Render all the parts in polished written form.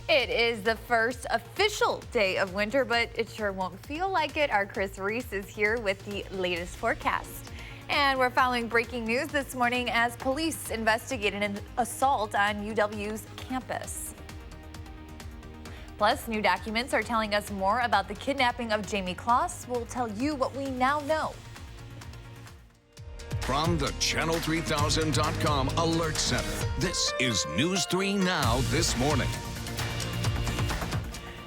It is the first official day of winter, but it sure won't feel like it. Our Chris Reese is here with the latest forecast. And we're following breaking news this morning as police investigated an assault on UW's campus. Plus, new documents are telling us more about the kidnapping of Jamie Kloss. We'll tell you what we now know. From the Channel3000.com Alert Center, this is News 3 Now this morning.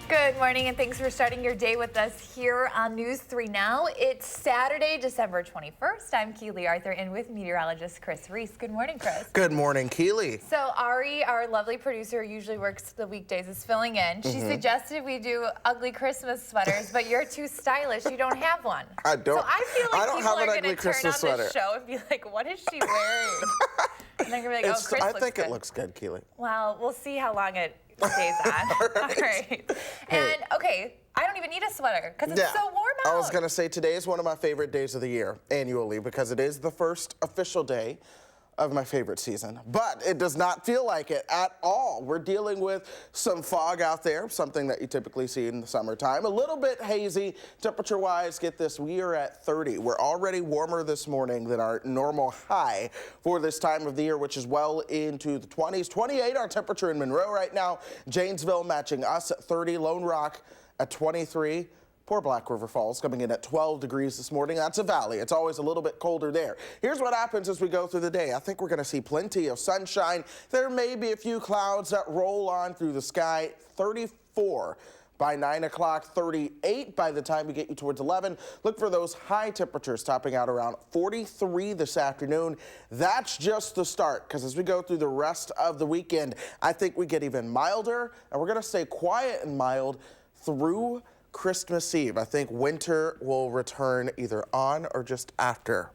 Good morning and thanks for starting your day with us here on News 3 Now. It's Saturday, December 21st. I'm Keely Arthur and with meteorologist Chris Reese. Good morning, Chris. Good morning, Keely. So Ari, our lovely producer, usually works the weekdays, is filling in. She suggested we do ugly Christmas sweaters, but you're too stylish. You don't have one. I don't. So I feel like people are going to turn on sweater. this show and be like, what is she wearing? And they're going to be like, oh, Chris I think it looks good, Keely. Well, we'll see how long it stays on. All right. And okay, I don't even need a sweater because it's so warm out. I was going to say today is one of my favorite days of the year annually because it is the first official day of my favorite season, but it does not feel like it at all. We're dealing with some fog out there, something that you typically see in the summertime. A little bit hazy temperature-wise. Get this, we are at 30. We're already warmer this morning than our normal high for this time of the year, which is well into the 20s. 28 our temperature in Monroe right now. Janesville matching us at 30. Lone Rock at 23. Poor Black River Falls coming in at 12 degrees this morning. That's a valley. It's always a little bit colder there. Here's what happens as we go through the day. I think we're going to see plenty of sunshine. There may be a few clouds that roll on through the sky. 34 by 9 o'clock, 38 by the time we get you towards 11. Look for those high temperatures topping out around 43 this afternoon. That's just the start, because as we go through the rest of the weekend, I think we get even milder, and we're going to stay quiet and mild through Christmas Eve. I think winter will return either on or just after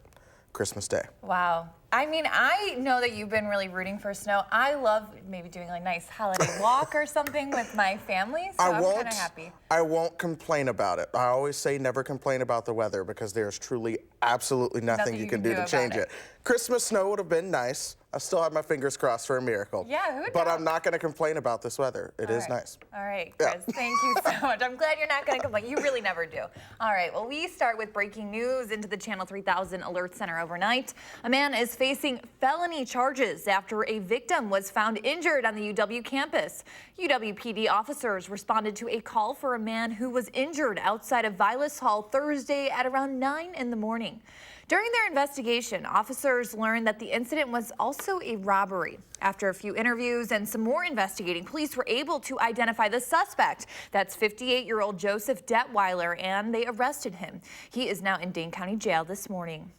Christmas Day. Wow. I mean, I know that you've been really rooting for snow. I love maybe doing a nice holiday walk or something with my family, so I'm kind of happy. I won't complain about it. I always say never complain about the weather because there's truly absolutely nothing you can do to change it. Christmas snow would have been nice. I still have my fingers crossed for a miracle. Yeah, who knows? But I'm not going to complain about this weather. It is nice. All right, Chris, thank you so much. I'm glad you're not going to complain. You really never do. All right, well, we start with breaking news into the Channel 3000 Alert Center overnight. A man is facing felony charges after a victim was found injured on the UW campus. UW PD officers responded to a call for a man who was injured outside of Vilas Hall Thursday at around 9 in the morning. During their investigation, officers learned that the incident was also a robbery. After a few interviews and some more investigating, police were able to identify the suspect. That's 58-year-old Joseph Detweiler, and they arrested him. He is now in Dane County Jail this morning.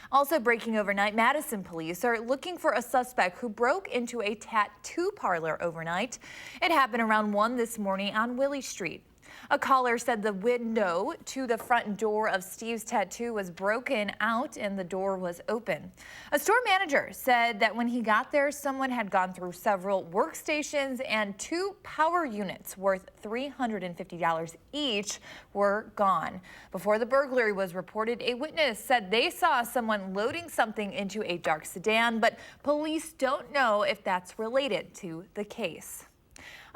Also breaking overnight, Madison police are looking for a suspect who broke into a tattoo parlor overnight. It happened around 1 this morning on Willie Street. A caller said the window to the front door of Steve's Tattoo was broken out and the door was open. A store manager said that when he got there, someone had gone through several workstations and 2 power units worth $350 each were gone. Before the burglary was reported, a witness said they saw someone loading something into a dark sedan, but police don't know if that's related to the case.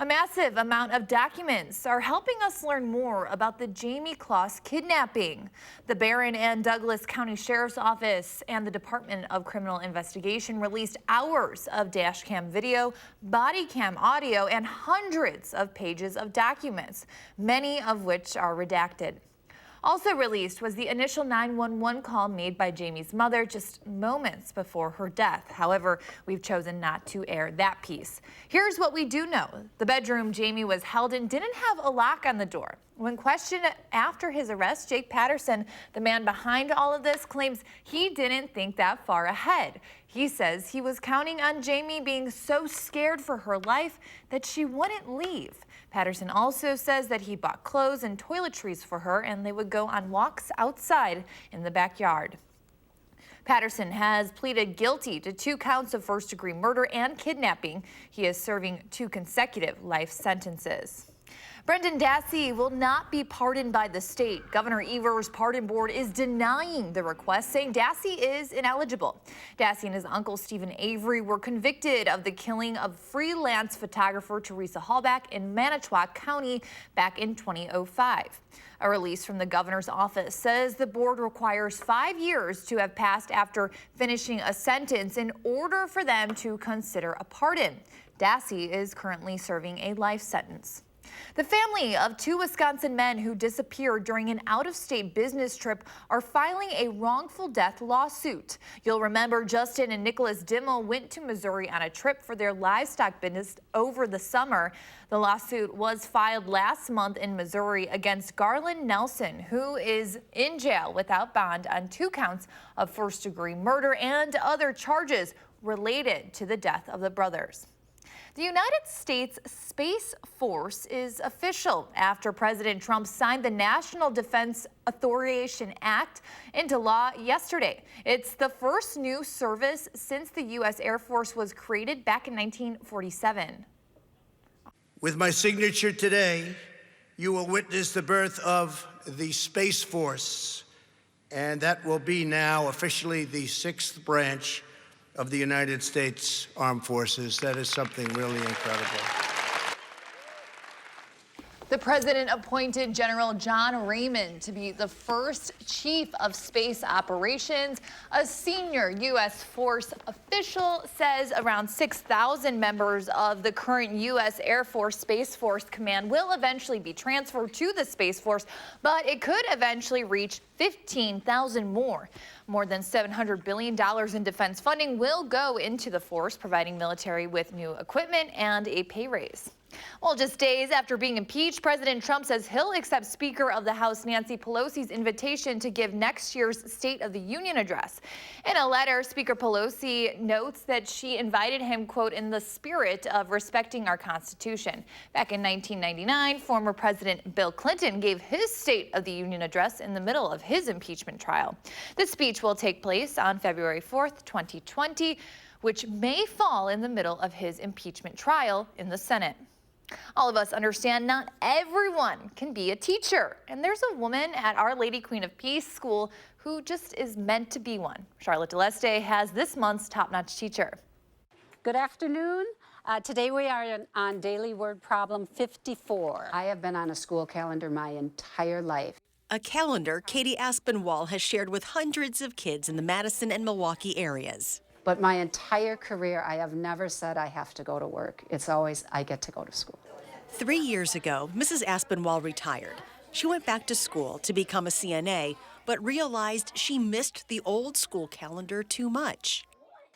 A massive amount of documents are helping us learn more about the Jamie Kloss kidnapping. The Barron and Douglas County Sheriff's Office and the Department of Criminal Investigation released hours of dash cam video, body cam audio, and hundreds of pages of documents, many of which are redacted. Also released was the initial 911 call made by Jamie's mother just moments before her death. However, we've chosen not to air that piece. Here's what we do know. The bedroom Jamie was held in didn't have a lock on the door. When questioned after his arrest, Jake Patterson, the man behind all of this, claims he didn't think that far ahead. He says he was counting on Jamie being so scared for her life that she wouldn't leave. Patterson also says that he bought clothes and toiletries for her and they would go on walks outside in the backyard. Patterson has pleaded guilty to 2 counts of first-degree murder and kidnapping. He is serving 2 consecutive life sentences. Brendan Dassey will not be pardoned by the state. Governor Evers' pardon board is denying the request, saying Dassey is ineligible. Dassey and his uncle Stephen Avery were convicted of the killing of freelance photographer Teresa Hallback in Manitowoc County back in 2005. A release from the governor's office says the board requires 5 years to have passed after finishing a sentence in order for them to consider a pardon. Dassey is currently serving a life sentence. The family of 2 Wisconsin men who disappeared during an out-of-state business trip are filing a wrongful death lawsuit. You'll remember Justin and Nicholas Dimmel went to Missouri on a trip for their livestock business over the summer. The lawsuit was filed last month in Missouri against Garland Nelson, who is in jail without bond on 2 counts of first-degree murder and other charges related to the death of the brothers. The United States Space Force is official after President Trump signed the National Defense Authorization Act into law yesterday. It's the first new service since the U.S. Air Force was created back in 1947. With my signature today, you will witness the birth of the Space Force, and that will be now officially the 6th branch of the United States Armed Forces. That is something really incredible. The president appointed General John Raymond to be the first chief of space operations. A senior U.S. force official says around 6,000 members of the current U.S. Air Force Space Force Command will eventually be transferred to the Space Force, but it could eventually reach 15,000 more. More than $700 billion in defense funding will go into the force, providing military with new equipment and a pay raise. Well, just days after being impeached, President Trump says he'll accept Speaker of the House Nancy Pelosi's invitation to give next year's State of the Union address. In a letter, Speaker Pelosi notes that she invited him, quote, in the spirit of respecting our Constitution. Back in 1999, former President Bill Clinton gave his State of the Union address in the middle of his impeachment trial. The speech will take place on February 4th, 2020, which may fall in the middle of his impeachment trial in the Senate. All of us understand not everyone can be a teacher, and there's a woman at Our Lady Queen of Peace School who just is meant to be one. Charlotte DeLeste has this month's top-notch teacher. Good afternoon. Today we are on Daily Word Problem 54. I have been on a school calendar my entire life. A calendar Katie Aspinwall has shared with hundreds of kids in the Madison and Milwaukee areas. But my entire career, I have never said I have to go to work. It's always I get to go to school. 3 years ago, Mrs. Aspinwall retired. She went back to school to become a CNA, but realized she missed the old school calendar too much.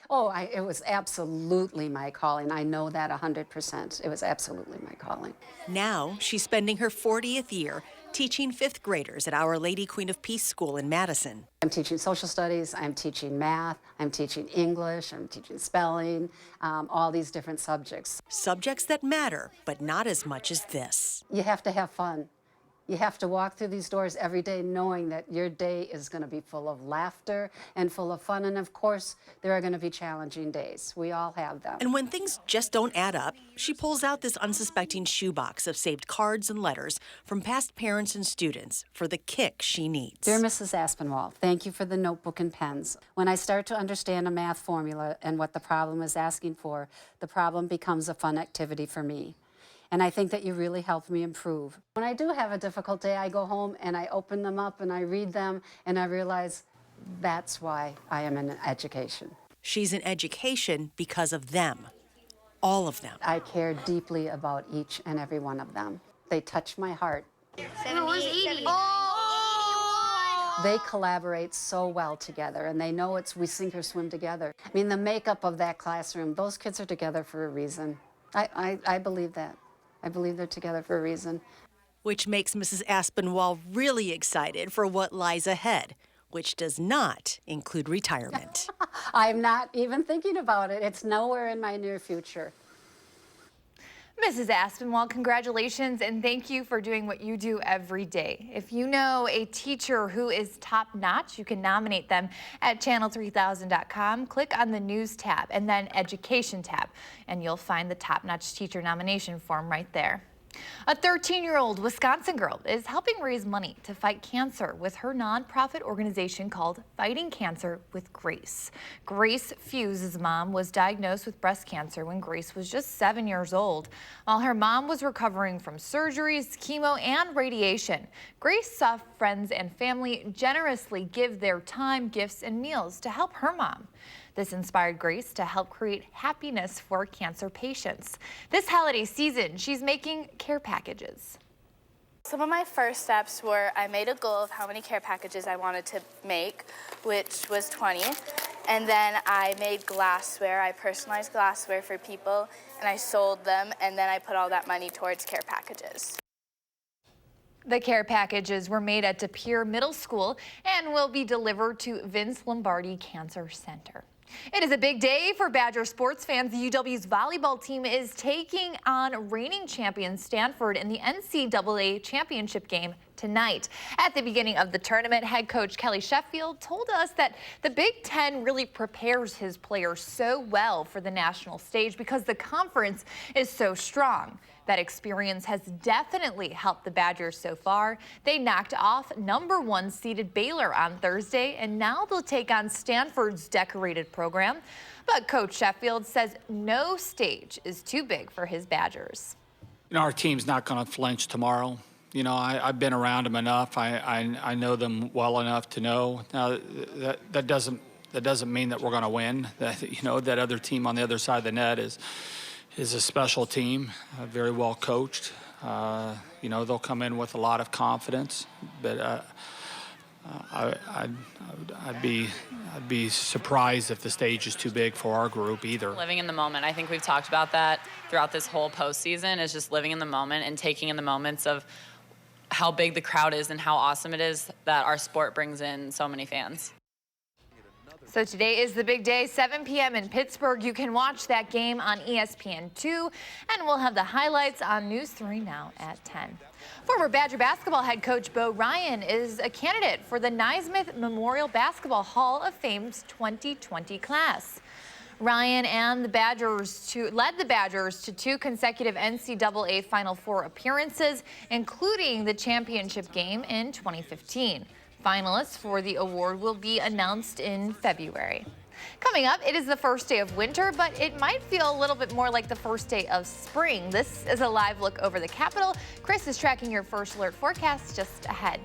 Oh, it was absolutely my calling. I know that 100%. It was absolutely my calling. Now she's spending her 40th year teaching 5th graders at Our Lady Queen of Peace School in Madison. I'm teaching social studies, I'm teaching math, I'm teaching English, I'm teaching spelling, all these different subjects. Subjects that matter, but not as much as this. You have to have fun. You have to walk through these doors every day knowing that your day is going to be full of laughter and full of fun. And of course, there are going to be challenging days. We all have them. And when things just don't add up, she pulls out this unsuspecting shoebox of saved cards and letters from past parents and students for the kick she needs. Dear Mrs. Aspinwall, thank you for the notebook and pens. When I start to understand a math formula and what the problem is asking for, the problem becomes a fun activity for me. And I think that you really helped me improve. When I do have a difficult day, I go home and I open them up and I read them and I realize that's why I am in education. She's in education because of them. All of them. I care deeply about each and every one of them. They touch my heart. 78. They collaborate so well together, and they know we sink or swim together. I mean, the makeup of that classroom, those kids are together for a reason. I believe that. I believe they're together for a reason. Which makes Mrs. Aspinwall really excited for what lies ahead, which does not include retirement. I'm not even thinking about it. It's nowhere in my near future. Mrs. Aspinwall, congratulations and thank you for doing what you do every day. If you know a teacher who is top-notch, you can nominate them at channel3000.com. Click on the News tab and then Education tab, and you'll find the top-notch teacher nomination form right there. A 13-year-old Wisconsin girl is helping raise money to fight cancer with her nonprofit organization called Fighting Cancer with Grace. Grace Fuse's mom was diagnosed with breast cancer when Grace was just 7 years old. While her mom was recovering from surgeries, chemo, and radiation, Grace saw friends and family generously give their time, gifts, and meals to help her mom. This inspired Grace to help create happiness for cancer patients. This holiday season, she's making care packages. Some of my first steps were I made a goal of how many care packages I wanted to make, which was 20. And then I made glassware. I personalized glassware for people, and I sold them, and then I put all that money towards care packages. The care packages were made at De Pere Middle School and will be delivered to Vince Lombardi Cancer Center. It is a big day for Badger sports fans. The UW's volleyball team is taking on reigning champions Stanford in the NCAA championship game tonight. At the beginning of the tournament, head coach Kelly Sheffield told us that the Big Ten really prepares his players so well for the national stage because the conference is so strong. That experience has definitely helped the Badgers so far. They knocked off #1 seeded Baylor on Thursday, and now they'll take on Stanford's decorated program. But Coach Sheffield says no stage is too big for his Badgers. You know, our team's not going to flinch tomorrow. You know, I've been around them enough. I know them well enough to know. Now, that doesn't mean that we're going to win. That other team on the other side of the net is a special team, very well coached. They'll come in with a lot of confidence, but I'd be surprised if the stage is too big for our group either. Living in the moment. I think we've talked about that throughout this whole postseason, is just living in the moment and taking in the moments of how big the crowd is and how awesome it is that our sport brings in so many fans. So today is the big day, 7 p.m. in Pittsburgh. You can watch that game on ESPN2, and we'll have the highlights on News 3 Now at 10. Former Badger basketball head coach Bo Ryan is a candidate for the Naismith Memorial Basketball Hall of Fame's 2020 class. Ryan and the Badgers led the Badgers to 2 consecutive NCAA Final Four appearances, including the championship game in 2015. Finalists for the award will be announced in February. Coming up, it is the first day of winter, but it might feel a little bit more like the first day of spring. This is a live look over the Capitol. Chris is tracking your first alert forecast just ahead.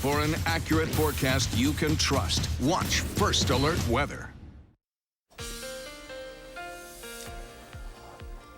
For an accurate forecast you can trust, watch First Alert Weather.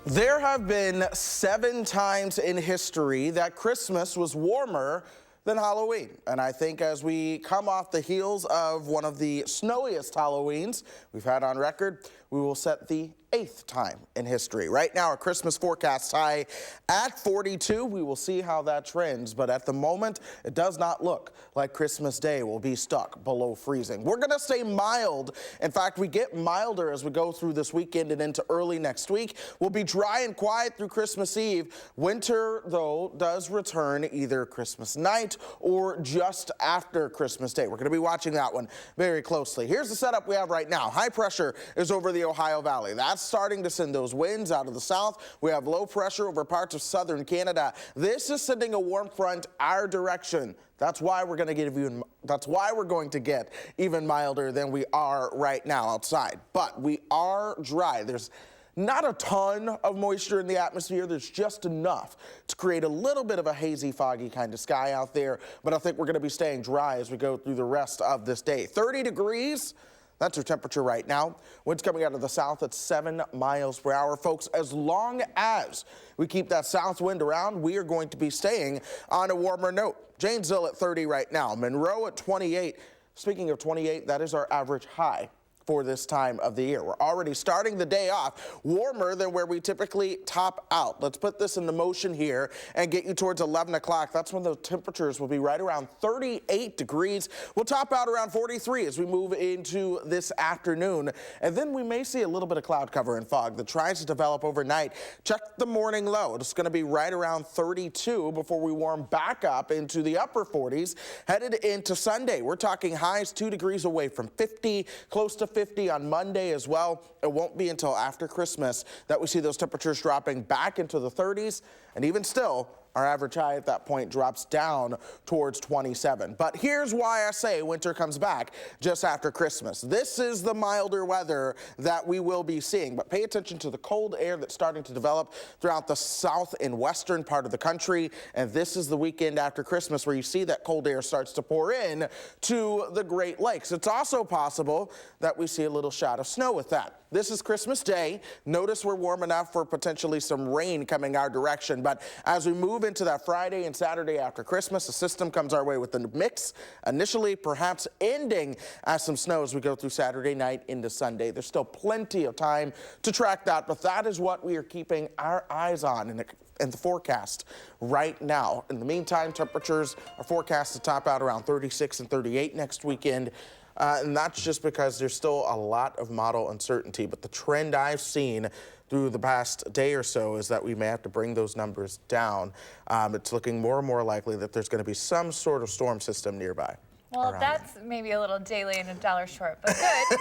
There have been 7 times in history that Christmas was warmer than Halloween. And I think as we come off the heels of one of the snowiest Halloweens we've had on record, we will set the 8th time in history. Right now, our Christmas forecast high at 42. We will see how that trends, but at the moment, it does not look like Christmas Day will be stuck below freezing. We're going to stay mild. In fact, we get milder as we go through this weekend and into early next week. We'll be dry and quiet through Christmas Eve. Winter, though, does return either Christmas night or just after Christmas Day. We're going to be watching that one very closely. Here's the setup we have right now. High pressure is over the Ohio Valley. That's starting to send those winds out of the south. We have low pressure over parts of southern Canada. This is sending a warm front our direction. That's why we're going to get even milder than we are right now outside. But we are dry. There's not a ton of moisture in the atmosphere. There's just enough to create a little bit of a hazy, foggy kind of sky out there. But I think we're going to be staying dry as we go through the rest of this day. 30 degrees. That's our temperature right now. Winds coming out of the south at 7 miles per hour. Folks, as long as we keep that south wind around, we are going to be staying on a warmer note. Janesville at 30 right now. Monroe at 28. Speaking of 28, that is our average high for this time of the year. We're already starting the day off warmer than where we typically top out. Let's put this into motion here and get you towards 11 o'clock. That's when the temperatures will be right around 38 degrees. We'll top out around 43 as we move into this afternoon. And then we may see a little bit of cloud cover and fog that tries to develop overnight. Check the morning low. It's going to be right around 32 before we warm back up into the upper 40s. Headed into Sunday, we're talking highs 2 degrees away from 50, close to 50 on Monday as well. It won't be until after Christmas that we see those temperatures dropping back into the 30s, and even still, our average high at that point drops down towards 27. But here's why I say winter comes back just after Christmas. This is the milder weather that we will be seeing, but pay attention to the cold air that's starting to develop throughout the south and western part of the country. And this is the weekend after Christmas where you see that cold air starts to pour in to the Great Lakes. It's also possible that we see a little shot of snow with that. This is Christmas Day. Notice we're warm enough for potentially some rain coming our direction. But as we move into that Friday and Saturday after Christmas, a system comes our way with the mix, initially perhaps ending as some snow as we go through Saturday night into Sunday. There's still plenty of time to track that, but that is what we are keeping our eyes on in the forecast right now. In the meantime, temperatures are forecast to top out around 36 and 38 next weekend. And that's just because there's still a lot of model uncertainty. But the trend I've seen through the past day or so is that we may have to bring those numbers down. It's looking more and more likely that there's going to be some sort of storm system nearby. Well, that's maybe a little daily and $1 short, but good.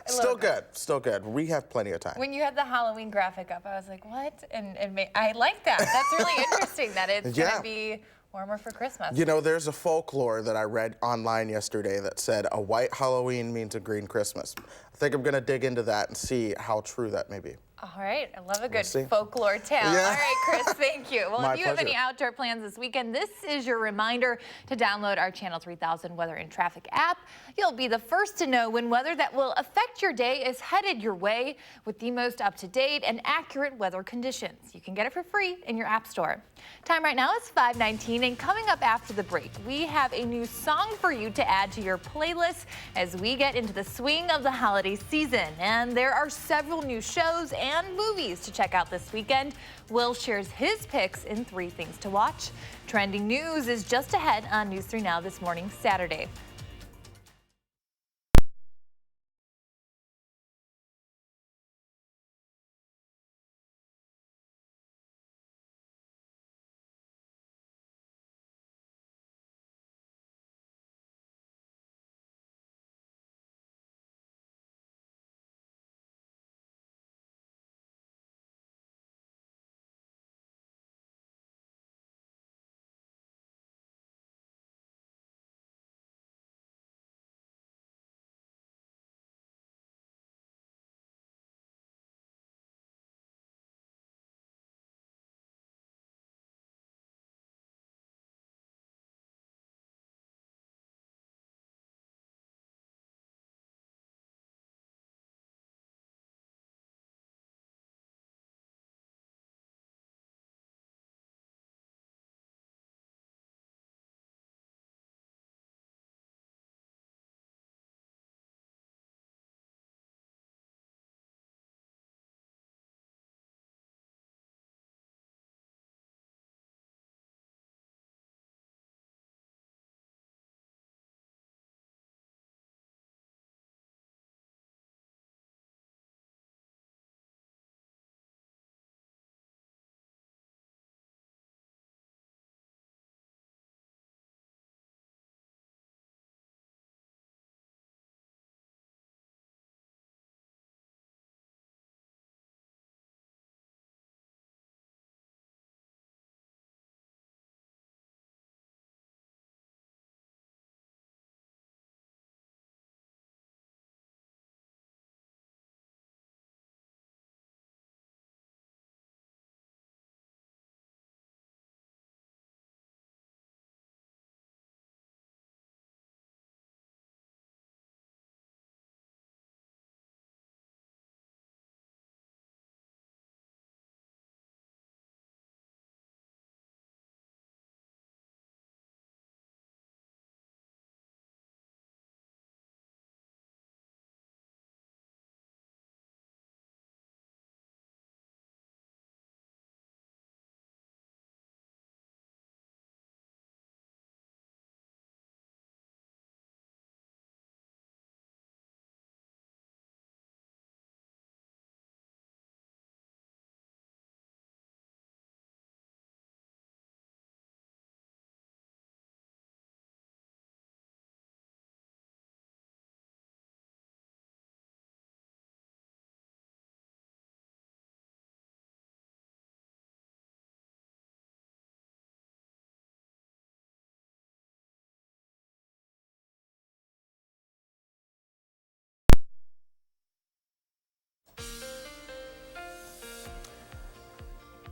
Still good. Still good. We have plenty of time. When you had the Halloween graphic up, I was like, what? And I like that. That's really interesting that it's going to be warmer for Christmas. You know, there's a folklore that I read online yesterday that said a white Halloween means a green Christmas. I think I'm going to dig into that and see how true that may be. All right, I love a good folklore tale. Yeah. All right, Chris, thank you. Well, My if you have pleasure. any outdoor plans this weekend, this is your reminder to download our Channel 3000 Weather and Traffic app. You'll be the first to know when weather that will affect your day is headed your way with the most up-to-date and accurate weather conditions. You can get it for free in your app store. Time right now is 5:19, and coming up after the break, we have a new song for you to add to your playlist as we get into the swing of the holiday season. And there are several new shows and movies to check out this weekend. Will shares his picks in 3 things to watch. Trending news is just ahead on News 3 Now this morning, Saturday.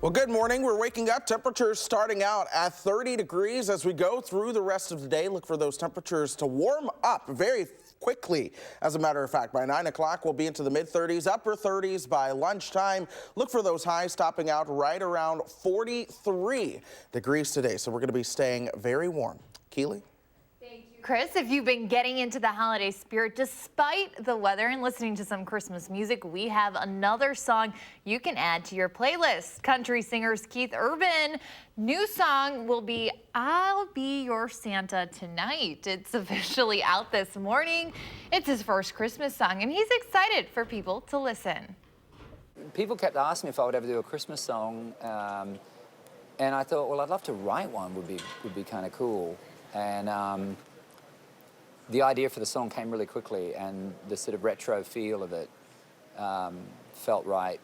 Well, good morning. We're waking up. Temperatures starting out at 30 degrees as we go through the rest of the day. Look for those temperatures to warm up very quickly. As a matter of fact, by 9 o'clock, we'll be into the mid-30s, upper 30s by lunchtime. Look for those highs topping out right around 43 degrees today. So we're going to be staying very warm. Keely? Chris, if you've been getting into the holiday spirit despite the weather and listening to some Christmas music, we have another song you can add to your playlist. Country singers Keith Urban, new song will be I'll Be Your Santa Tonight. It's officially out this morning. It's his first Christmas song, and he's excited for people to listen. People kept asking me if I would ever do a Christmas song, and I thought, well, I'd love to write one. Would be kind of cool. And the idea for the song came really quickly, and the sort of retro feel of it felt right.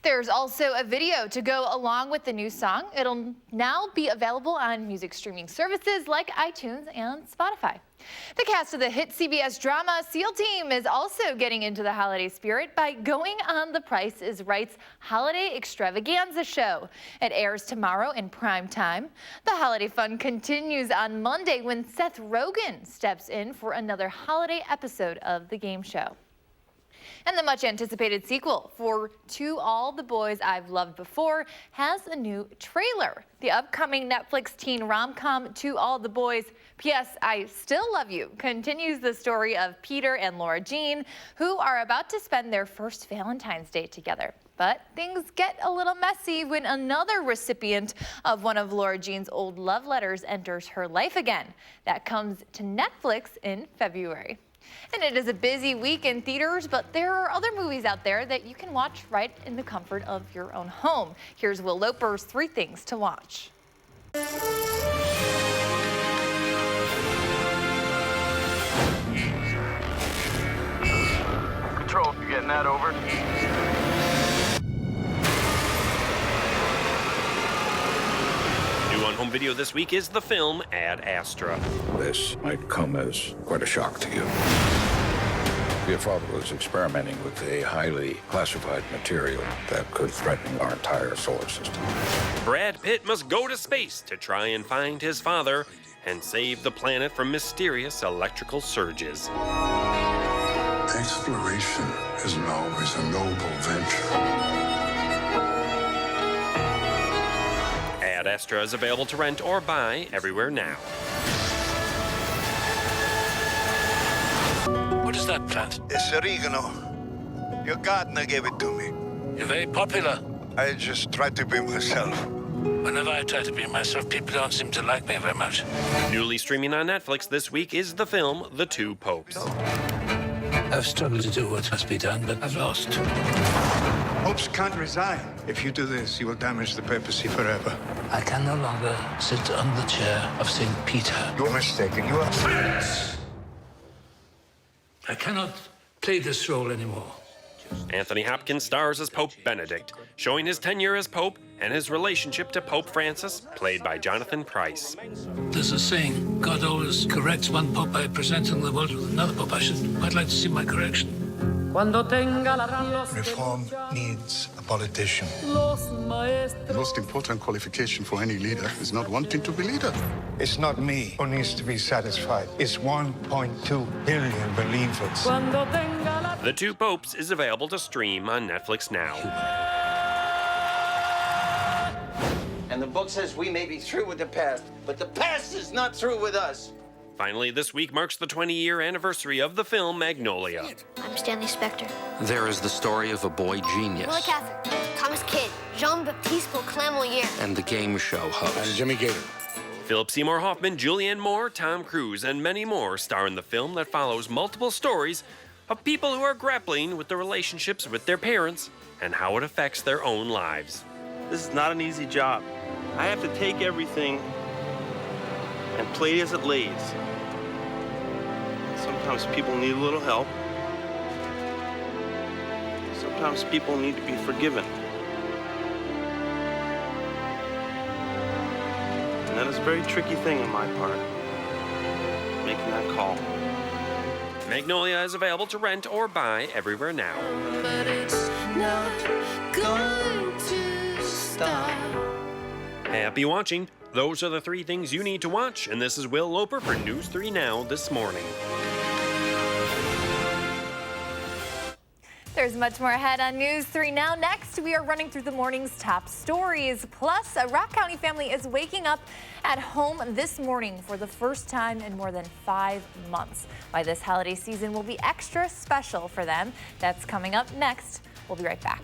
There's also a video to go along with the new song. It'll now be available on music streaming services like iTunes and Spotify. The cast of the hit CBS drama SEAL Team is also getting into the holiday spirit by going on The Price is Right's Holiday Extravaganza show. It airs tomorrow in prime time. The holiday fun continues on Monday when Seth Rogen steps in for another holiday episode of the game show. And the much-anticipated sequel for To All the Boys I've Loved Before has a new trailer. The upcoming Netflix teen rom-com To All the Boys, P.S. I Still Love You, continues the story of Peter and Laura Jean, who are about to spend their first Valentine's Day together. But things get a little messy when another recipient of one of Laura Jean's old love letters enters her life again. That comes to Netflix in February. And it is a busy week in theaters, but there are other movies out there that you can watch right in the comfort of your own home. Here's Will Loper's 3 things to watch. Control, you getting that over? New on home video this week is the film Ad Astra. This might come as quite a shock to you. Your father was experimenting with a highly classified material that could threaten our entire solar system. Brad Pitt must go to space to try and find his father and save the planet from mysterious electrical surges. Exploration isn't always a noble venture. Ad Astra is available to rent or buy everywhere now. What is that plant? It's oregano. Your gardener gave it to me. You're very popular. I just try to be myself. Whenever I try to be myself, people don't seem to like me very much. Newly streaming on Netflix this week is the film The Two Popes. I've struggled to do what must be done, but I've lost. Popes can't resign. If you do this, you will damage the papacy forever. I can no longer sit on the chair of St. Peter. You're mistaken. You are... I cannot play this role anymore. Anthony Hopkins stars as Pope Benedict, showing his tenure as Pope and his relationship to Pope Francis, played by Jonathan Pryce. There's a saying, God always corrects one pope by presenting the world with another pope. I'd like to see my correction. Reform needs a politician. The most important qualification for any leader is not wanting to be leader. It's not me who needs to be satisfied. It's 1.2 billion believers. The Two Popes is available to stream on Netflix now. And the book says we may be through with the past, but the past is not through with us. Finally, this week marks the 20-year anniversary of the film Magnolia. I'm Stanley Spector. There is the story of a boy genius. Willa Cather, Thomas Kidd, Jean-Baptiste Clairvoyant, and the game show host. And Jimmy Gator. Philip Seymour Hoffman, Julianne Moore, Tom Cruise, and many more star in the film that follows multiple stories of people who are grappling with the relationships with their parents and how it affects their own lives. This is not an easy job. I have to take everything and play it as it lays. Sometimes people need a little help. Sometimes people need to be forgiven. And that is a very tricky thing on my part, making that call. Magnolia is available to rent or buy everywhere now. But it's not going to Happy watching. Those are the 3 things you need to watch, and this is Will Loper for News 3 Now this morning. There's much more ahead on News 3 Now. Next, we are running through the morning's top stories. Plus, a Rock County family is waking up at home this morning for the first time in more than 5 months. Why this holiday season will be extra special for them. That's coming up next. We'll be right back.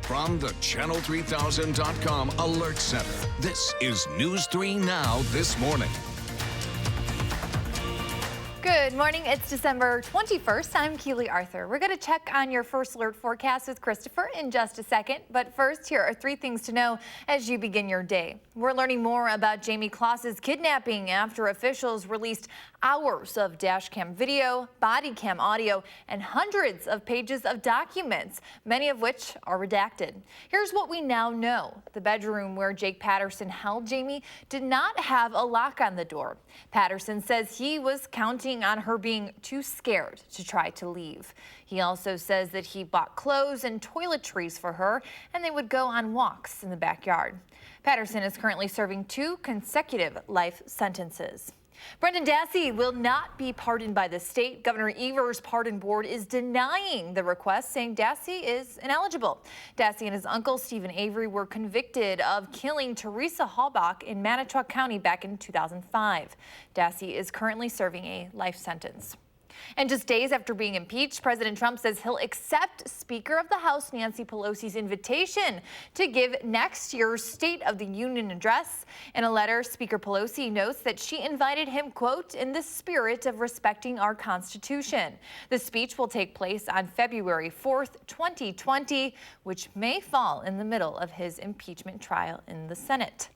From the Channel3000.com Alert Center, this is News 3 Now this morning. Good morning. It's December 21st. I'm Keely Arthur. We're going to check on your first alert forecast with Christopher in just a second. But first, here are 3 things to know as you begin your day. We're learning more about Jamie Kloss's kidnapping after officials released hours of dash cam video, body cam audio, and hundreds of pages of documents, many of which are redacted. Here's what we now know. The bedroom where Jake Patterson held Jamie did not have a lock on the door. Patterson says he was counting on her being too scared to try to leave. He also says that he bought clothes and toiletries for her, and they would go on walks in the backyard. Patterson is currently serving 2 consecutive life sentences. Brendan Dassey will not be pardoned by the state. Governor Evers' pardon board is denying the request, saying Dassey is ineligible. Dassey and his uncle, Stephen Avery, were convicted of killing Teresa Halbach in Manitowoc County back in 2005. Dassey is currently serving a life sentence. And just days after being impeached, President Trump says he'll accept Speaker of the House Nancy Pelosi's invitation to give next year's State of the Union address. In a letter, Speaker Pelosi notes that she invited him, quote, in the spirit of respecting our Constitution. The speech will take place on February 4th, 2020, which may fall in the middle of his impeachment trial in the Senate.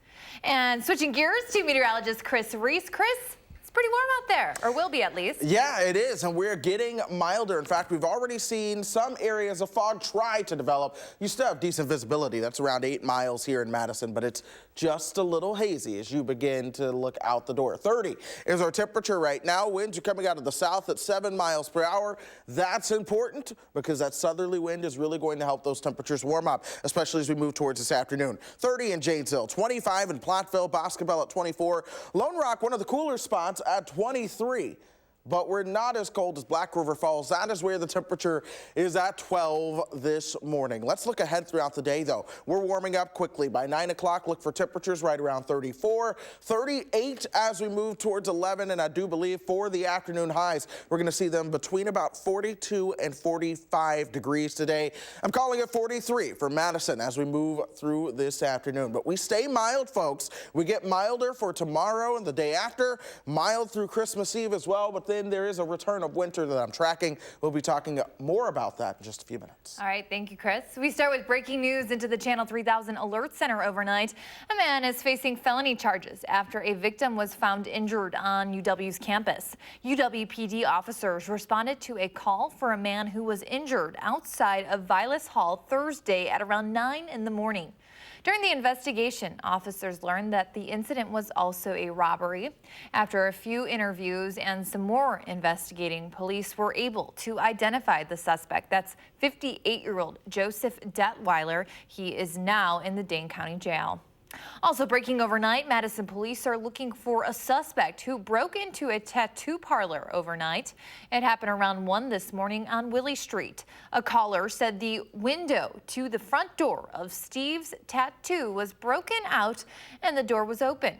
And switching gears to meteorologist Chris Reese. Chris, pretty warm out there, or will be at least. Yeah, it is, and we're getting milder. In fact, we've already seen some areas of fog try to develop. You still have decent visibility. That's around 8 miles here in Madison, but it's just a little hazy as you begin to look out the door. 30 is our temperature right now. Winds are coming out of the south at 7 miles per hour. That's important because that southerly wind is really going to help those temperatures warm up, especially as we move towards this afternoon. 30 in Janesville, 25 in Platteville, Boscobel at 24. Lone Rock, one of the cooler spots, at 23. But we're not as cold as Black River Falls. That is where the temperature is at 12 this morning. Let's look ahead throughout the day, though. We're warming up quickly. By 9 o'clock, look for temperatures right around 34, 38 as we move towards 11. And I do believe for the afternoon highs, we're going to see them between about 42 and 45 degrees today. I'm calling it 43 for Madison as we move through this afternoon. But we stay mild, folks. We get milder for tomorrow and the day after, mild through Christmas Eve as well. But then there is a return of winter that I'm tracking. We'll be talking more about that in just a few minutes. All right, thank you, Chris. We start with breaking news into the Channel 3000 Alert Center overnight. A man is facing felony charges after a victim was found injured on UW's campus. UW PD officers responded to a call for a man who was injured outside of Vilas Hall Thursday at around 9 in the morning. During the investigation, officers learned that the incident was also a robbery. After a few interviews and some more investigating, police were able to identify the suspect. That's 58-year-old Joseph Detweiler. He is now in the Dane County Jail. Also breaking overnight, Madison police are looking for a suspect who broke into a tattoo parlor overnight. It happened around 1 this morning on Willie Street. A caller said the window to the front door of Steve's Tattoo was broken out and the door was open.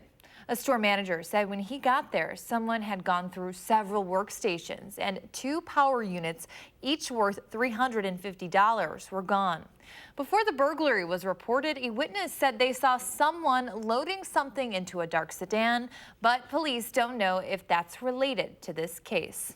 A store manager said when he got there, someone had gone through several workstations and 2 power units, each worth $350, were gone. Before the burglary was reported, a witness said they saw someone loading something into a dark sedan, but police don't know if that's related to this case.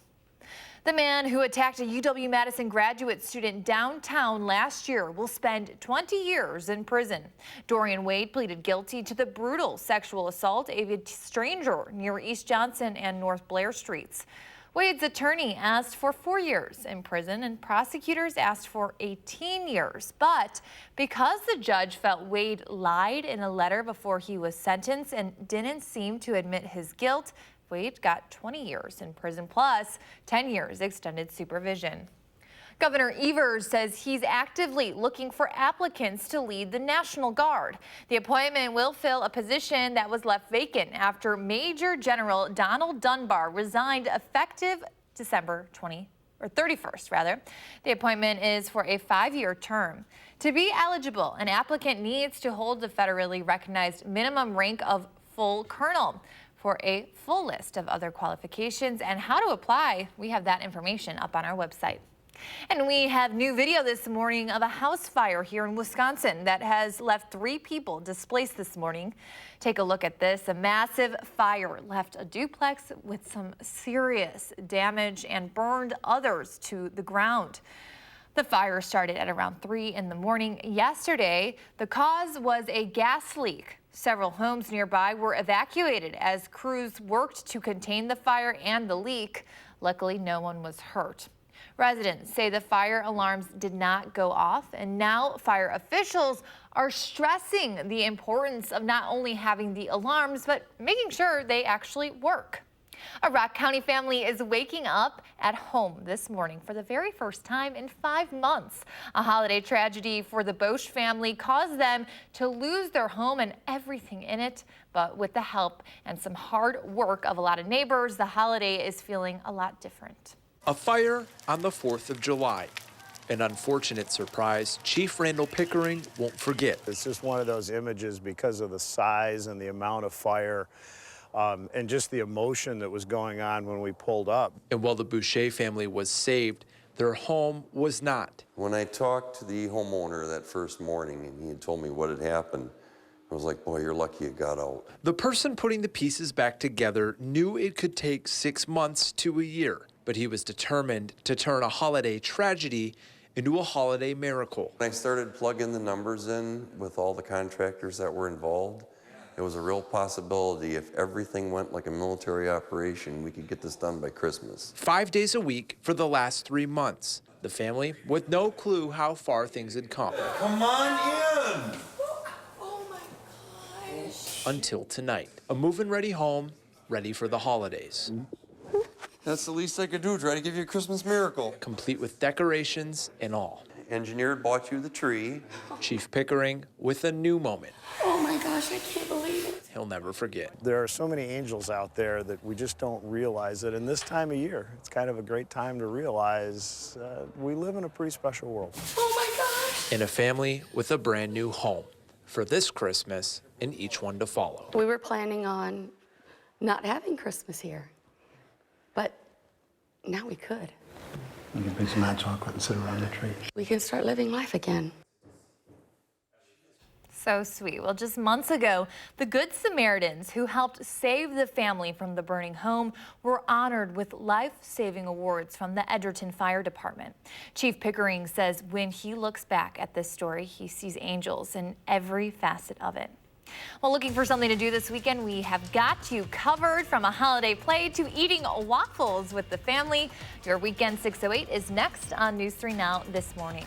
The man who attacked a UW-Madison graduate student downtown last year will spend 20 years in prison. Dorian Wade pleaded guilty to the brutal sexual assault of a stranger near East Johnson and North Blair Streets. Wade's attorney asked for 4 years in prison and prosecutors asked for 18 years. But because the judge felt Wade lied in a letter before he was sentenced and didn't seem to admit his guilt, Wade got 20 years in prison plus 10 years extended supervision. Governor Evers says he's actively looking for applicants to lead the National Guard. The appointment will fill a position that was left vacant after Major General Donald Dunbar resigned effective December 31st. The appointment is for a 5-year term. To be eligible, an applicant needs to hold the federally recognized minimum rank of full colonel. For a full list of other qualifications and how to apply, we have that information up on our website. And we have new video this morning of a house fire here in Wisconsin that has left 3 people displaced this morning. Take a look at this. A massive fire left a duplex with some serious damage and burned others to the ground. The fire started at around 3 in the morning yesterday. The cause was a gas leak. Several homes nearby were evacuated as crews worked to contain the fire and the leak. Luckily, no one was hurt. Residents say the fire alarms did not go off, and now fire officials are stressing the importance of not only having the alarms, but making sure they actually work. A Rock County family is waking up at home this morning for the very first time in 5 months. A holiday tragedy for the Bosch family caused them to lose their home and everything in it. But with the help and some hard work of a lot of neighbors, the holiday is feeling a lot different. A fire on the 4th of July. An unfortunate surprise Chief Randall Pickering won't forget. It's just one of those images because of the size and the amount of fire. and just the emotion that was going on when we pulled up. And while the Boucher family was saved, their home was not. When I talked to the homeowner that first morning and he had told me what had happened, I was like, boy, you're lucky you got out. The person putting the pieces back together knew it could take 6 months to a year, but he was determined to turn a holiday tragedy into a holiday miracle. When I started plugging the numbers in with all the contractors that were involved, it was a real possibility if everything went like a military operation, we could get this done by Christmas. 5 days a week for the last 3 months. The family with no clue how far things had come. Come on in! Until tonight, a move-in ready home, ready for the holidays. That's the least I could do, try to give you a Christmas miracle. Complete with decorations and all. Engineered bought you the tree. Chief Pickering with a new moment Oh my gosh, I can't believe it. he'll never forget. There are so many angels out there that we just don't realize it. And this time of year, it's kind of a great time to realize we live in a pretty special world. Oh my gosh. And a family with a brand new home for this Christmas and each one to follow. We were planning on not having Christmas here, but now we could. We can bring some hot chocolate and sit around the tree. We can start living life again. So sweet. Well, just months ago, the Good Samaritans who helped save the family from the burning home were honored with life-saving awards from the Edgerton Fire Department. Chief Pickering says when he looks back at this story, he sees angels in every facet of it. Well, looking for something to do this weekend, we have got you covered, from a holiday play to eating waffles with the family. Your Weekend 608 is next on News 3 Now this morning.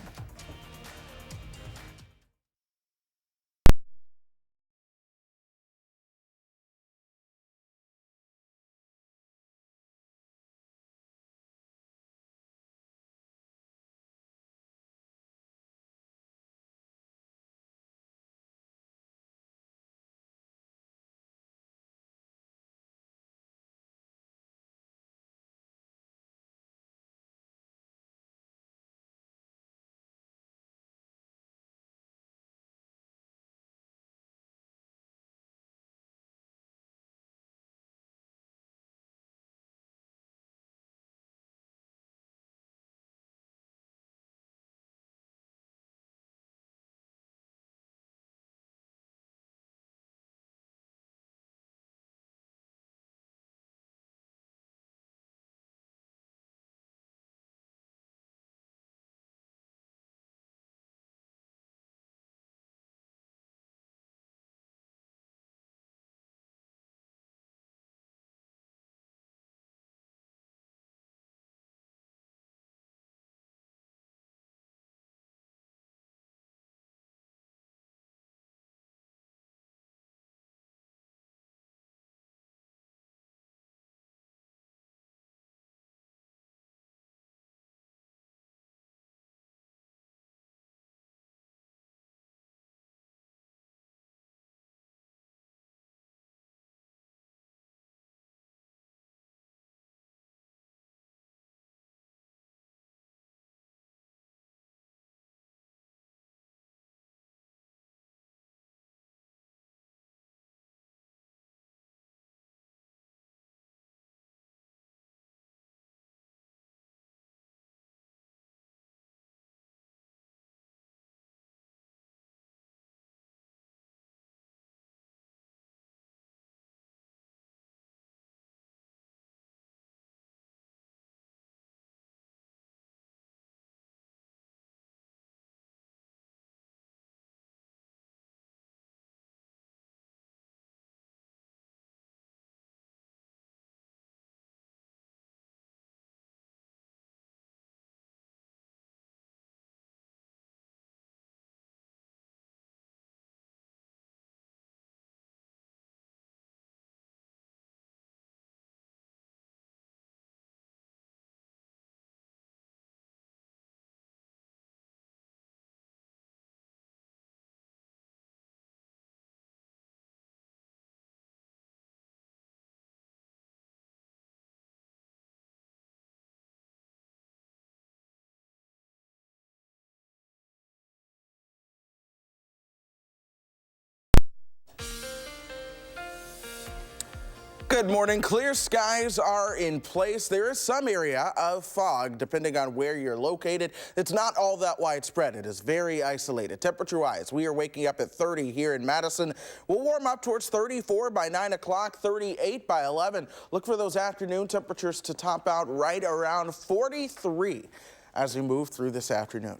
Good morning. Clear skies are in place. There is some area of fog depending on where you're located. It's not all that widespread. It is very isolated. Temperature-wise, we are waking up at 30 here in Madison. We'll warm up towards 34 by 9 o'clock, 38 by 11. Look for those afternoon temperatures to top out right around 43 as we move through this afternoon.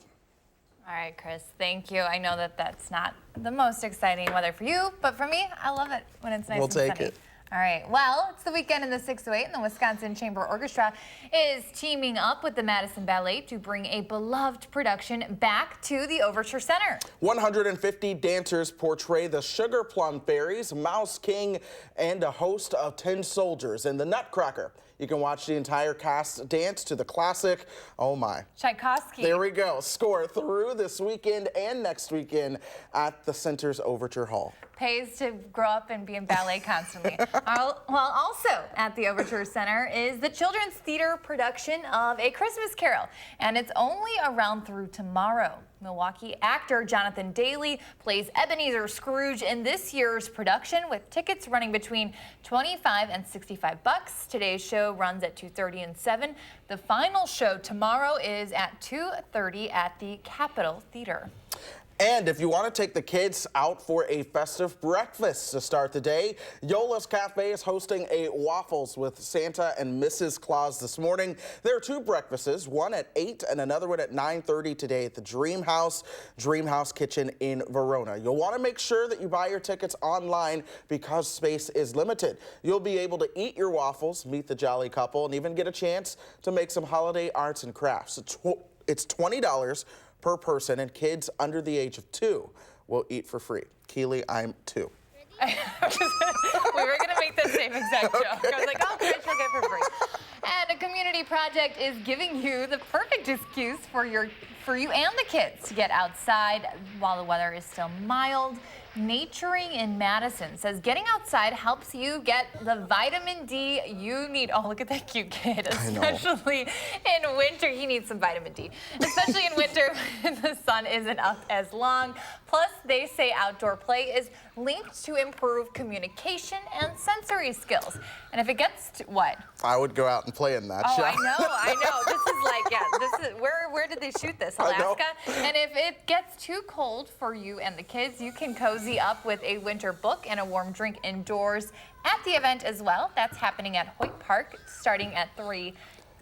All right, Chris, thank you. I know that that's not the most exciting weather for you, but for me, I love it when it's nice and sunny. We'll take it. All right, well, it's the weekend in the 608, and the Wisconsin Chamber Orchestra is teaming up with the Madison Ballet to bring a beloved production back to the Overture Center. 150 dancers portray the Sugar Plum Fairies, Mouse King, and a host of 10 soldiers in the Nutcracker. You can watch the entire cast dance to the classic, oh my, Tchaikovsky. There we go, score through this weekend and next weekend at the Center's Overture Hall. Pays to grow up and be in ballet constantly. Well, also at the Overture Center is the children's theater production of A Christmas Carol, and it's only around through tomorrow. Milwaukee actor Jonathan Daly plays Ebenezer Scrooge in this year's production, with tickets running between $25 and $65. Today's show runs at 2:30 and 7. The final show tomorrow is at 2:30 at the Capitol Theater. And if you want to take the kids out for a festive breakfast to start the day, Yola's Cafe is hosting a Waffles with Santa and Mrs. Claus this morning. There are two breakfasts, one at 8 and another one at 9:30 today at the Dream House Kitchen in Verona. You'll want to make sure that you buy your tickets online because space is limited. You'll be able to eat your waffles, meet the jolly couple, and even get a chance to make some holiday arts and crafts. It's $20 per person, and kids under the age of 2 will eat for free. Keely, I'm 2. We were going to make the same exact joke. I was like, oh, Chris, you'll get for free. And a community project is giving you the perfect excuse for you and the kids to get outside while the weather is still mild. Naturing in Madison says getting outside helps you get the vitamin D you need. Oh, look at that cute kid. Especially in winter. He needs some vitamin D. Especially in winter when the sun isn't up as long. Plus, they say outdoor play is linked to improve communication and sensory skills. And if it gets to what? I would go out and play in that show. I know. This is like, this is where did they shoot this? Alaska? And if it gets too cold for you and the kids, you can cozy up with a winter book and a warm drink indoors at the event as well. That's happening at Hoyt Park starting at 3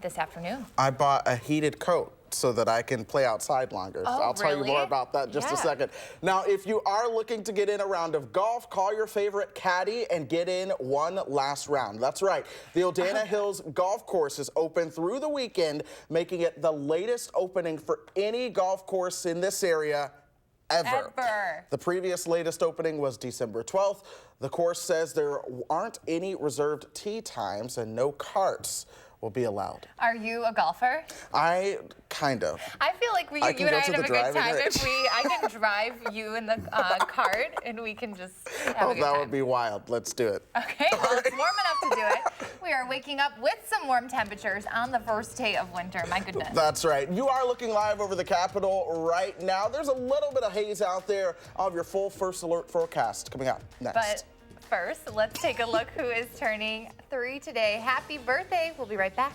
this afternoon. I bought a heated coat so that I can play outside longer. Oh, I'll tell you more about that in just a second. Now, if you are looking to get in a round of golf, call your favorite caddy and get in one last round. That's right. The Odana Hills Golf Course is open through the weekend, making it the latest opening for any golf course in this area ever. The previous latest opening was December 12th. The course says there aren't any reserved tee times and no carts will be allowed. Are you a golfer? Kind of. I feel like you and I have a good time if I can drive you in the cart and we can just have a good that time. would be wild. Let's do it. Okay, well, it's warm enough to do it. We are waking up with some warm temperatures on the first day of winter. My goodness. That's right. You are looking live over the Capitol right now. There's a little bit of haze out there. I'll have your full first alert forecast coming up next. But first, let's take a look who is turning 3 today. Happy birthday. We'll be right back.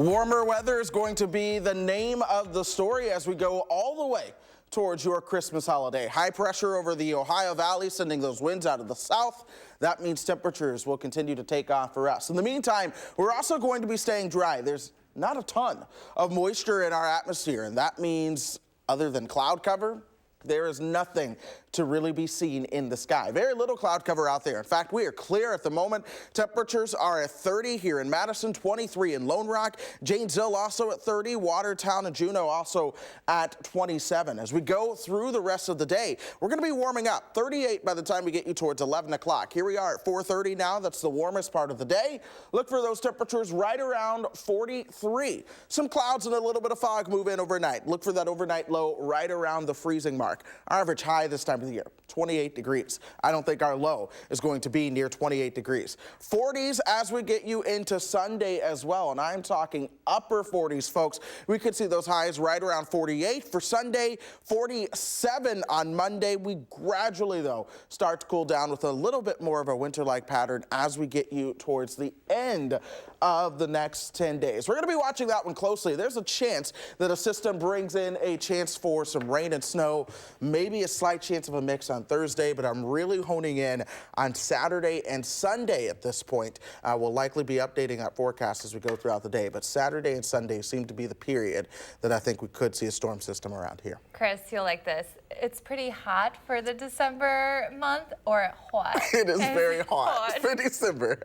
Warmer weather is going to be the name of the story as we go all the way towards your Christmas holiday. High pressure over the Ohio Valley, sending those winds out of the south. That means temperatures will continue to take off for us. In the meantime, we're also going to be staying dry. There's not a ton of moisture in our atmosphere, and that means other than cloud cover, there is nothing to really be seen in the sky. Very little cloud cover out there. In fact, we are clear at the moment. Temperatures are at 30 here in Madison, 23 in Lone Rock, Janesville also at 30, Watertown and Juneau also at 27. As we go through the rest of the day, we're going to be warming up. 38 by the time we get you towards 11 o'clock. Here we are at 4:30 now. That's the warmest part of the day. Look for those temperatures right around 43. Some clouds and a little bit of fog move in overnight. Look for that overnight low right around the freezing mark. Our average high this time of the year, 28 degrees. I don't think our low is going to be near 28 degrees. 40s as we get you into Sunday as well, and I'm talking upper 40s, folks. We could see those highs right around 48 for Sunday, 47 on Monday. We gradually, though, start to cool down with a little bit more of a winter-like pattern as we get you towards the end of the next 10 days. We're going to be watching that one closely. There's a chance that a system brings in a chance for some rain and snow, maybe a slight chance of a mix on Thursday, but I'm really honing in on Saturday and Sunday at this point. We'll likely be updating that forecast as we go throughout the day, but Saturday and Sunday seem to be the period that I think we could see a storm system around here. Chris, you'll like this. It's pretty hot for the December month, or hot? It is very hot for December.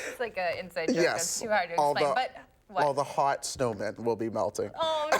It's like an inside joke. Yes. It's too hard to explain. But what? All the hot snowmen will be melting. Oh, no.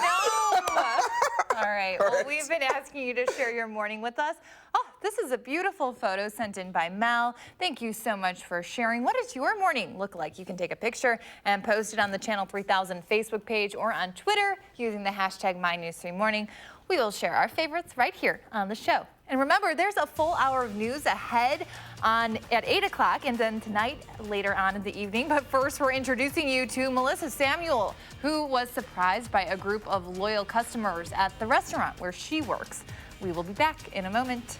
All right. Well, we've been asking you to share your morning with us. Oh, this is a beautiful photo sent in by Mel. Thank you so much for sharing. What does your morning look like? You can take a picture and post it on the Channel 3000 Facebook page or on Twitter using the hashtag MyNews3Morning. We will share our favorites right here on the show. And remember, there's a full hour of news ahead at 8 o'clock and then tonight later on in the evening. But first, we're introducing you to Melissa Samuel, who was surprised by a group of loyal customers at the restaurant where she works. We will be back in a moment.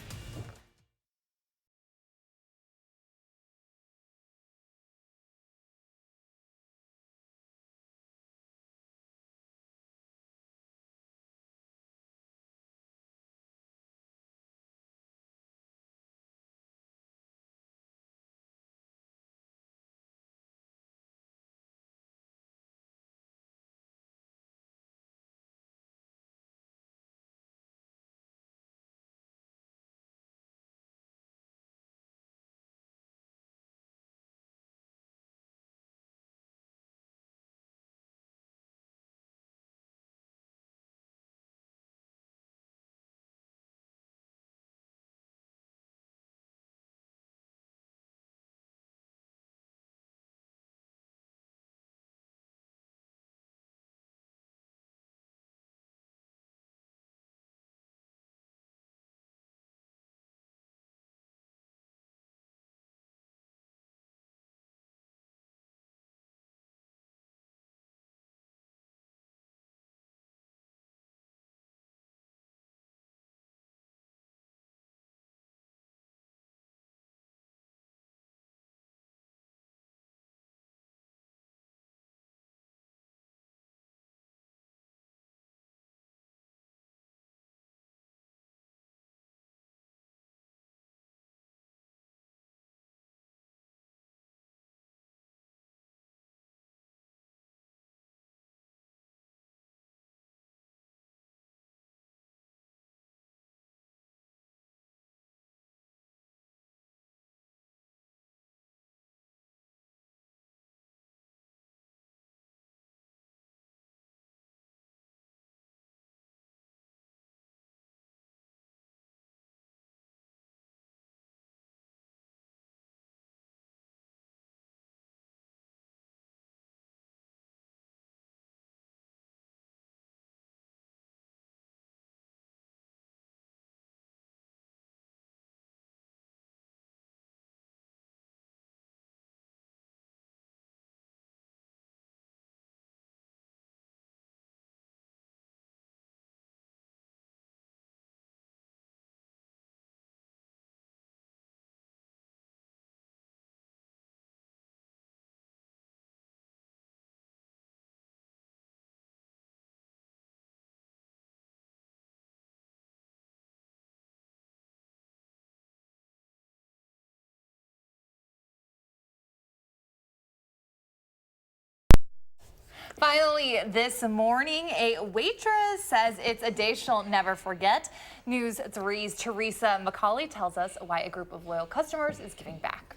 Finally, this morning, a waitress says it's a day she'll never forget. News 3's Teresa McCauley tells us why a group of loyal customers is giving back.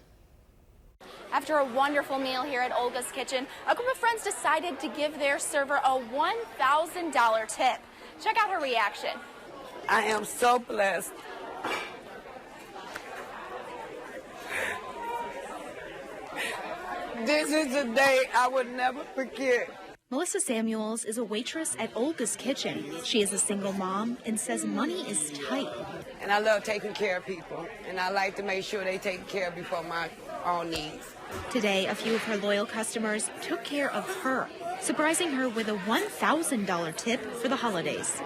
After a wonderful meal here at Olga's Kitchen, a group of friends decided to give their server a $1,000 tip. Check out her reaction. I am so blessed. This is a day I would never forget. Melissa Samuels is a waitress at Olga's Kitchen. She is a single mom and says money is tight. And I love taking care of people, and I like to make sure they take care of me for my own needs. Today, a few of her loyal customers took care of her, surprising her with a $1,000 tip for the holidays.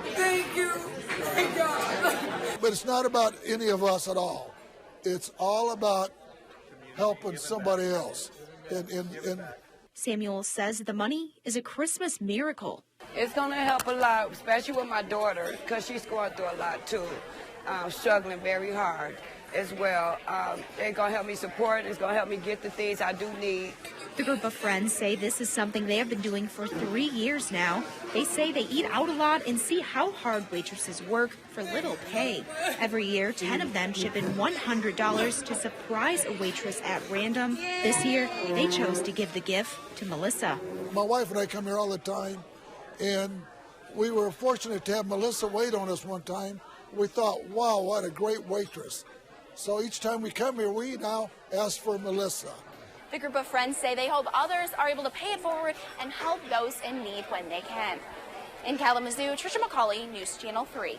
Thank you. Thank God. But it's not about any of us at all. It's all about helping somebody else. Samuel says the money is a Christmas miracle. It's going to help a lot, especially with my daughter, because she's going through a lot too, struggling very hard as well. It's going to help me support. It's going to help me get the things I do need. The group of friends say this is something they have been doing for 3 years now. They say they eat out a lot and see how hard waitresses work for little pay. Every year, 10 of them chip in $100 to surprise a waitress at random. This year, they chose to give the gift to Melissa. My wife and I come here all the time, and we were fortunate to have Melissa wait on us one time. We thought, wow, what a great waitress. So each time we come here, we now ask for Melissa. The group of friends say they hope others are able to pay it forward and help those in need when they can. In Kalamazoo, Trisha McCauley, News Channel 3.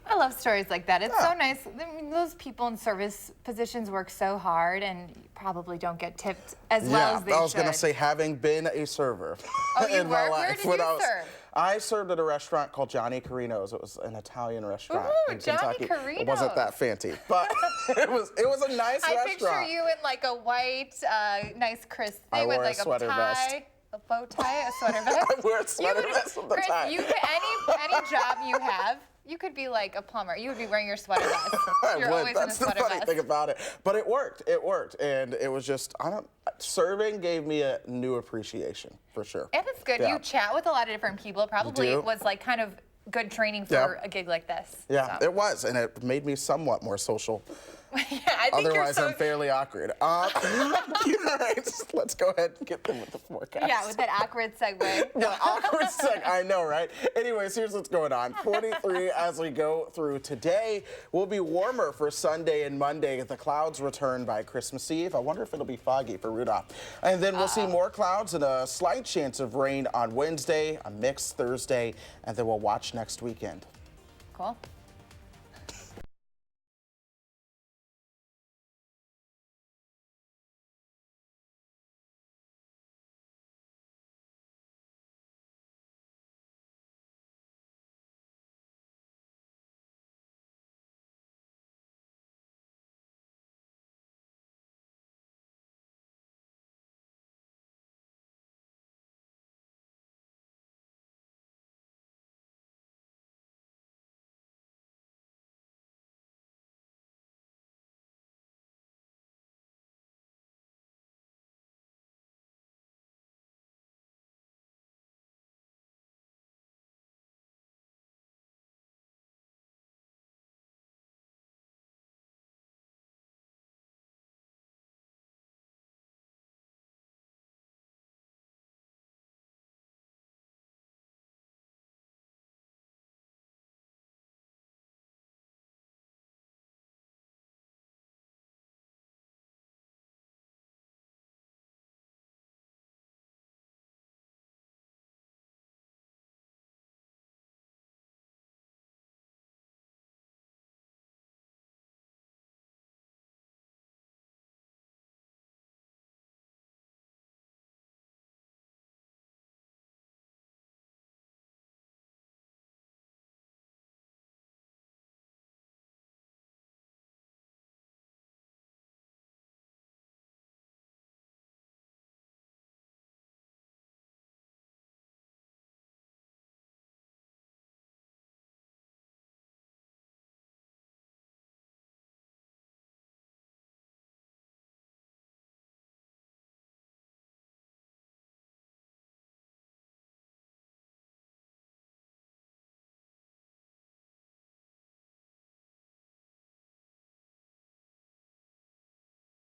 I love stories like that. It's so nice. I mean, those people in service positions work so hard and probably don't get tipped as well as they should. I was going to say, having been a server in my life. Where did you serve? I served at a restaurant called Johnny Carino's. It was an Italian restaurant in Johnny Kentucky. Carino's. It wasn't that fancy, but it was a nice restaurant. I picture you in like a white, nice crisp thing I with wore like a sweater vest. A bow tie, a sweater vest. I wear a sweater vest with the Chris, tie. You could, any job you have, you could be like a plumber. You would be wearing your sweater vest. You're always That's in a the sweater funny vest. thing about it. But it worked. It worked, and it was just serving gave me a new appreciation for sure. And it's good. Yeah. You chat with a lot of different people. It probably was like kind of good training for a gig like this. Yeah, it was, and it made me somewhat more social. Yeah, I think Otherwise, I'm fairly awkward. All right, let's go ahead and get them with the forecast. Yeah, with that awkward segue. Yeah, awkward segue. I know, right? Anyways, here's what's going on. 43 as we go through today. Will be warmer for Sunday and Monday. The clouds return by Christmas Eve. I wonder if it'll be foggy for Rudolph. And then we'll see more clouds and a slight chance of rain on Wednesday, a mixed Thursday, and then we'll watch next weekend. Cool.